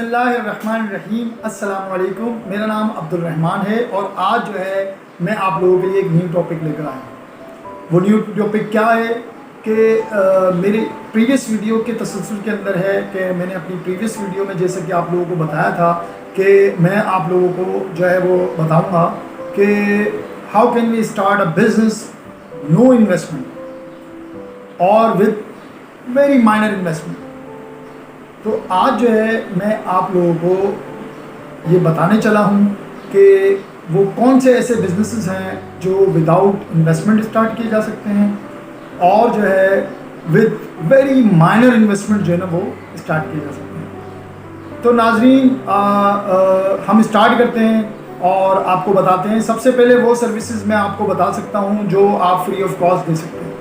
बिस्मिल्लाहिर्रहमानिर्रहीम। अस्सलाम वालेकुम। मेरा नाम अब्दुल रहमान है और आज जो है मैं आप लोगों के लिए एक न्यू टॉपिक लेकर आया हूँ। वो न्यू टॉपिक क्या है कि मेरे प्रीवियस वीडियो के तसलसल के अंदर है कि मैंने अपनी प्रीवियस वीडियो में जैसे कि आप लोगों को बताया था कि मैं आप लोगों को जो है वो बताऊँगा कि how can we start a business no investment और विद वेरी माइनर इन्वेस्टमेंट। तो आज जो है मैं आप लोगों को ये बताने चला हूँ कि वो कौन से ऐसे बिजनेसेस हैं जो विदाउट इन्वेस्टमेंट स्टार्ट किए जा सकते हैं और जो है विद वेरी माइनर इन्वेस्टमेंट जो है ना वो स्टार्ट किए जा सकते हैं। तो नाजरीन हम स्टार्ट करते हैं और आपको बताते हैं। सबसे पहले वो सर्विसेज मैं आपको बता सकता हूँ जो आप फ्री ऑफ कॉस्ट दे सकते हैं।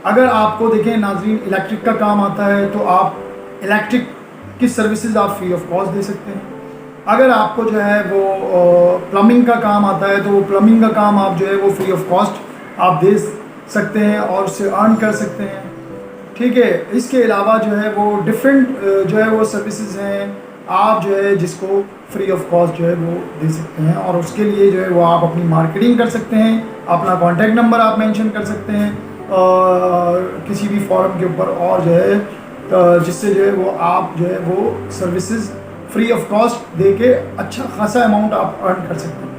अगर आपको देखें नाजरीन इलेक्ट्रिक का काम आता है तो आप इलेक्ट्रिक की सर्विसेज आप फ्री ऑफ कॉस्ट दे सकते हैं। अगर आपको जो है वो प्लम्बिंग का काम आता है तो वो प्लम्बिंग का काम आप जो है वो फ्री ऑफ कॉस्ट आप दे सकते हैं और उससे अर्न कर सकते हैं। ठीक है, इसके अलावा जो है वो डिफरेंट जो है वो सर्विसेज हैं आप जो है जिसको फ्री ऑफ कॉस्ट जो है वो दे सकते हैं और उसके लिए जो है वो आप अपनी मार्केटिंग कर सकते हैं। अपना कॉन्टैक्ट नंबर आप मेंशन कर सकते हैं किसी भी फॉरम के ऊपर और जो है जिससे जो है वो आप जो है वो सर्विसेज फ्री ऑफ कॉस्ट दे के अच्छा खासा अमाउंट आप अर्न कर सकते हैं।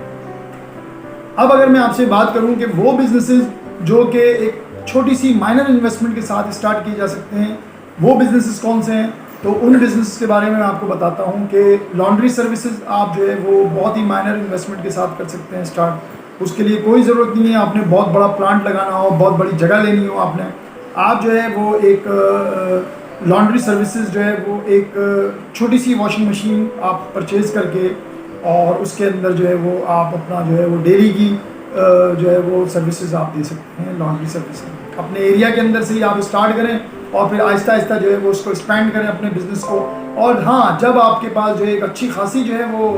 अब अगर मैं आपसे बात करूं कि वो बिजनेसेस जो कि एक छोटी सी माइनर इन्वेस्टमेंट के साथ स्टार्ट किए जा सकते हैं, वो बिजनेसेस कौन से हैं, तो उन बिजनेस के बारे में मैं आपको बताता हूं कि लॉन्ड्री सर्विसेज आप जो है वो बहुत ही माइनर इन्वेस्टमेंट के साथ कर सकते हैं स्टार्ट। उसके लिए कोई ज़रूरत नहीं है आपने बहुत बड़ा प्लांट लगाना हो, बहुत बड़ी जगह लेनी हो। आपने आप जो है वो एक लॉन्ड्री सर्विसेज जो है वो एक छोटी सी वॉशिंग मशीन आप परचेज़ करके और उसके अंदर जो है वो आप अपना जो है वो डेली की जो है वो सर्विसेज आप दे सकते हैं। लॉन्ड्री सर्विसेज अपने एरिया के अंदर से ही आप स्टार्ट करें और फिर आहिस्ता आहिस्ता जो है वो उसको एक्सपेंड करें अपने बिज़नेस को। और हाँ, जब आपके पास जो है एक अच्छी खासी जो है वो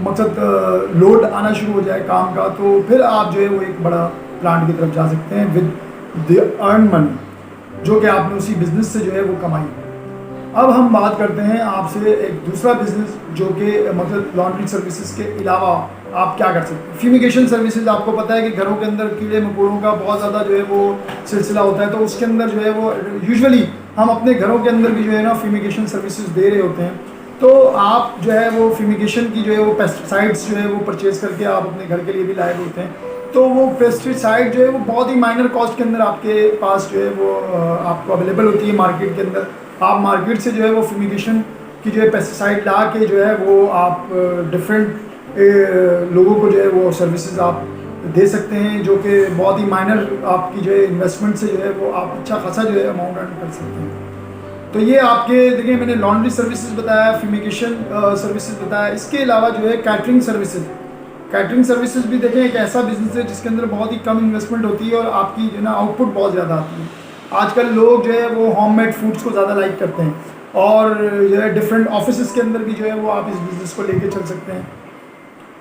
मतलब लोड आना शुरू हो जाए काम का, तो फिर आप जो है वो एक बड़ा प्लांट की तरफ जा सकते हैं विद द अर्न मनी जो कि आपने उसी बिज़नेस से जो है वो कमाई। अब हम बात करते हैं आपसे एक दूसरा बिज़नेस जो कि मतलब लॉन्ड्री सर्विसेज के अलावा आप क्या कर सकते हैं। फ्यूमिगेशन सर्विसेज आपको पता है कि घरों के अंदर कीड़े मकोड़ों का बहुत ज़्यादा जो है वो सिलसिला होता है, तो उसके अंदर जो है वो यूजुअली हम अपने घरों के अंदर भी जो है ना फ्यूमिगेशन सर्विसेज दे रहे होते हैं। तो आप जो है वो फ्यूमिगेशन की जो है वो पेस्टिसाइड्स जो है वो परचेज़ करके आप अपने घर के लिए भी लाए होते हैं। तो वो पेस्टिसाइड जो है वो बहुत ही माइनर कॉस्ट के अंदर आपके पास जो है वो आपको अवेलेबल होती है मार्केट के अंदर। आप मार्केट से जो है वो फ्यूमिगेशन की जो है पेस्टिसाइड ला के जो है वो आप डिफरेंट लोगों को जो है वो सर्विसेज आप दे सकते हैं जो कि बहुत ही माइनर आपकी जो है इन्वेस्टमेंट से जो है वो आप अच्छा खासा जो है अमाउंट अर्न कर सकते हैं। तो ये आपके देखिए मैंने लॉन्ड्री सर्विसेज बताया, फ्यूमिगेशन सर्विसेज बताया। इसके अलावा जो है कैटरिंग सर्विसेज भी देखें एक ऐसा बिजनेस है जिसके अंदर बहुत ही कम इन्वेस्टमेंट होती है और आपकी जो है ना आउटपुट बहुत ज़्यादा आती है। आजकल लोग जो है वो होममेड फूड्स को ज़्यादा लाइक करते हैं और जो है डिफरेंट ऑफिस के अंदर भी जो है वो आप इस बिज़नेस को लेके चल सकते हैं।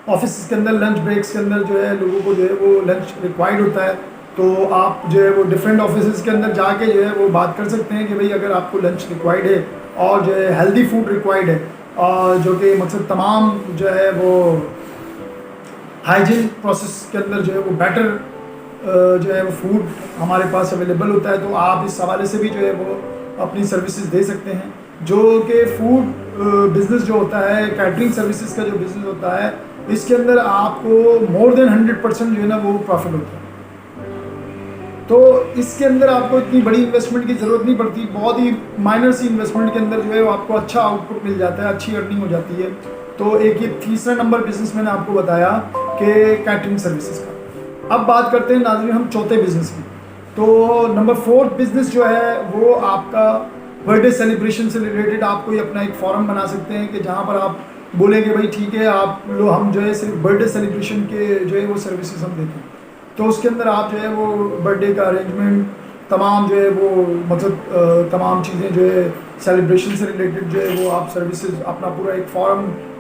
ऑफिस के अंदर लंच ब्रेक्स के अंदर जो है लोगों को जो है वो लंच रिक्वायर्ड होता है, तो आप जो है वो डिफरेंट ऑफिस के अंदर जाके जो है वो बात कर सकते हैं कि भाई अगर आपको लंच रिक्वायर्ड है और जो है हेल्दी फूड रिक्वायर्ड है और जो कि मतलब तमाम जो है वो हाइजीन प्रोसेस के अंदर जो है वो बेटर जो है वो फूड हमारे पास अवेलेबल होता है, तो आप इस हवाले से भी जो है वो अपनी सर्विसेज दे सकते हैं। जो कि फूड बिज़नेस जो होता है, कैटरिंग सर्विसेज का जो बिज़नेस होता है, इसके अंदर आपको मोर देन 100% जो है ना वो प्रॉफिट होता है। तो इसके अंदर आपको इतनी बड़ी इन्वेस्टमेंट की ज़रूरत नहीं पड़ती, बहुत ही माइनर सी इन्वेस्टमेंट के अंदर जो है वो आपको अच्छा आउटपुट मिल जाता है, अच्छी अर्निंग हो जाती है। तो एक ये तीसरा नंबर बिज़नेस मैंने आपको बताया कि कैटरिंग सर्विसेज का। अब बात करते हैं नाज़रीन हम चौथे बिज़नेस में। तो नंबर 4 बिज़नेस जो है वो आपका बर्थडे सेलिब्रेशन से रिलेटेड आप कोई अपना एक फॉरम बना सकते हैं कि जहाँ पर आप बोलेंगे भाई ठीक है आप लो हम जो है सिर्फ बर्थडे सेलिब्रेशन के जो है वो सर्विसेज हम देते हैं। तो उसके अंदर आप जो है वो बर्थडे का अरेंजमेंट तमाम जो है वो मतलब तमाम चीज़ें जो है सेलिब्रेशन से रिलेटेड जो है वो आप सर्विसेज अपना पूरा एक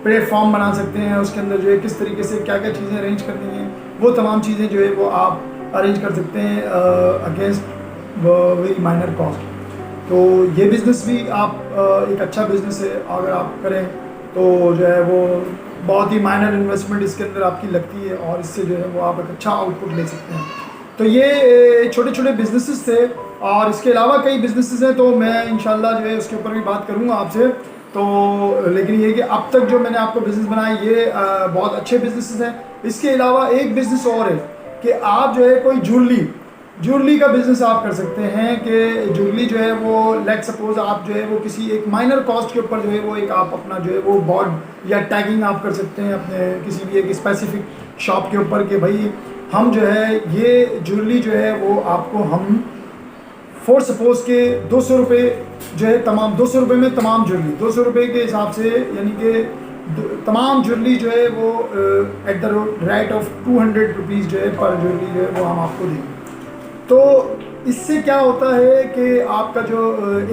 प्लेटफॉर्म बना सकते हैं। उसके अंदर जो है किस तरीके से क्या क्या चीज़ें अरेंज करनी है वो तमाम चीज़ें जो है वो आप अरेंज कर सकते हैं अगेंस्ट वेरी माइनर कॉस्ट। तो ये बिज़नेस भी आप एक अच्छा बिज़नेस है अगर आप करें तो जो है वो बहुत ही माइनर इन्वेस्टमेंट इसके अंदर आपकी लगती है और इससे जो है वो आप एक अच्छा आउटपुट ले सकते हैं। तो ये छोटे छोटे बिजनेसेस थे और इसके अलावा कई बिजनेसेस हैं, तो मैं इंशाल्लाह जो है उसके ऊपर भी बात करूँगा आपसे। तो लेकिन ये कि अब तक जो मैंने आपको बिज़नेस बनाए ये बहुत अच्छे बिजनेसेस हैं। इसके अलावा एक बिज़नेस और है कि आप जो है कोई ज्वेलरी का बिज़नेस आप कर सकते हैं कि ज्वेलरी जो है वो लेट सपोज आप जो है वो किसी एक माइनर कॉस्ट के ऊपर जो है वो एक आप अपना जो है वो बोर्ड या टैगिंग आप कर सकते हैं अपने किसी भी एक स्पेसिफिक शॉप के ऊपर कि भाई हम जो है ये ज्वेलरी जो है वो आपको हम फॉर सपोज के 200 रुपये जो है तमाम 200 रुपये में तमाम ज्वेलरी 200 रुपये के हिसाब से यानी कि तमाम ज्वेलरी जो है वो at the rate of 200 rupees जो है पर ज्वेलरी जो है वो हम आपको देंगे। तो इससे क्या होता है कि आपका जो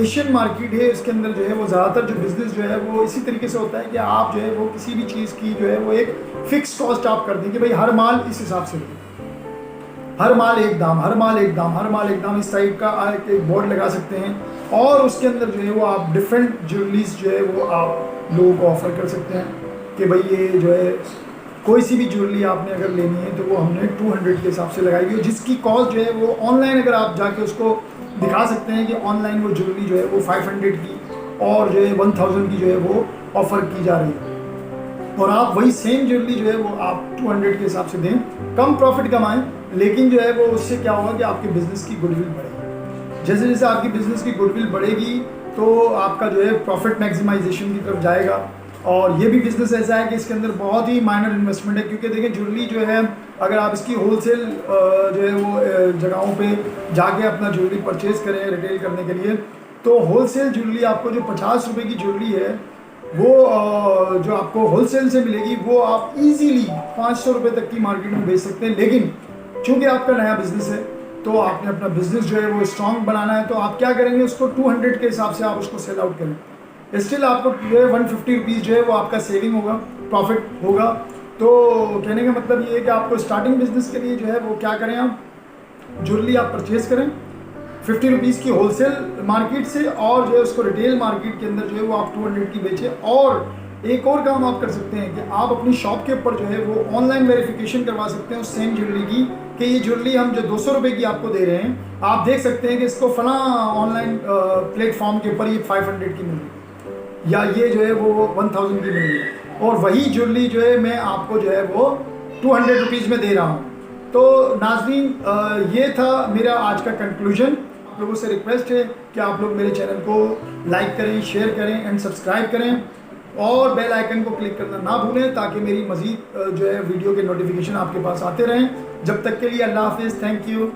एशियन मार्केट है इसके अंदर जो है वो ज़्यादातर जो बिज़नेस जो है वो इसी तरीके से होता है कि आप जो है वो किसी भी चीज़ की जो है वो एक फ़िक्स कॉस्ट आप कर दें कि भाई हर माल इस हिसाब से दें, हर माल एक दाम, हर माल एक दाम, हर माल एक दाम, इस टाइप का एक बोर्ड लगा सकते हैं और उसके अंदर जो है वो आप डिफरेंट ज्वेलरीज जो है वो आप लोगों को ऑफ़र कर सकते हैं कि भाई ये जो है कोई सी भी ज्वेलरी आपने अगर लेनी है तो वो हमने 200 के हिसाब से लगाई हुई है, जिसकी कॉस्ट जो है वो ऑनलाइन अगर आप जाके उसको दिखा सकते हैं कि ऑनलाइन वो ज्वेलरी जो है वो 500 की और जो है 1000 की जो है वो ऑफ़र की जा रही है और आप वही सेम ज्वेलरी जो है वो आप 200 के हिसाब से दें, कम प्रॉफिट कमाएं, लेकिन जो है वो उससे क्या होगा कि आपके बिज़नेस की गुडविल बढ़ेगी। जैसे जैसे आपकी बिज़नेस की गुडविल बढ़ेगी तो आपका जो है प्रॉफिट मैक्सिमाइजेशन की तरफ जाएगा। और ये भी बिज़नेस ऐसा है कि इसके अंदर बहुत ही माइनर इन्वेस्टमेंट है, क्योंकि देखिए ज्वेलरी जो है अगर आप इसकी होलसेल जो है वो जगहों पे जाके अपना ज्वेलरी परचेज़ करें रिटेल करने के लिए, तो होलसेल ज्वेलरी आपको जो 50 रुपये की ज्वेलरी है वो जो आपको होलसेल से मिलेगी वो आप इजीली 500 रुपये तक की मार्केट में बेच सकते हैं। लेकिन चूँकि आपका नया बिज़नेस है तो आपने अपना बिज़नेस जो है वो स्ट्रॉन्ग बनाना है, तो आप क्या करेंगे उसको 200 के हिसाब से आप उसको सेल आउट करें। स्टिल आपको जो है 150 रुपीज़ जो है वो आपका सेविंग होगा, प्रॉफिट होगा। तो कहने का मतलब ये है कि आपको स्टार्टिंग बिजनेस के लिए जो है वो क्या करें, आप ज्वेलरी आप परचेज़ करें 50 रुपीज़ की होलसेल मार्केट से और जो है उसको रिटेल मार्केट के अंदर जो है वो आप 200 की बेचें। और एक और काम आप कर सकते हैं कि आप अपनी शॉप के ऊपर जो है वो ऑनलाइन वेरिफिकेशन करवा सकते हैं उस सेम ज्वेलरी की कि ये ज्वेलरी हम जो 200 रुपये की आपको दे रहे हैं, आप देख सकते हैं कि इसको फला ऑनलाइन प्लेटफॉर्म के ऊपर ये 500 की मिल रही है या ये जो है वो 1000 की मिल रही है और वही ज्वेलरी जो है मैं आपको जो है वो 200 रुपीज़ में दे रहा हूँ। तो नाज़रीन ये था मेरा आज का कंक्लूजन। आप लोगों से रिक्वेस्ट है कि आप लोग मेरे चैनल को लाइक करें, शेयर करें एंड सब्सक्राइब करें और बेल आइकन को क्लिक करना ना भूलें ताकि मेरी मज़ीद जो है वीडियो के नोटिफिकेशन आपके पास आते रहें। जब तक के लिए अल्लाह हाफिज़, थैंक यू।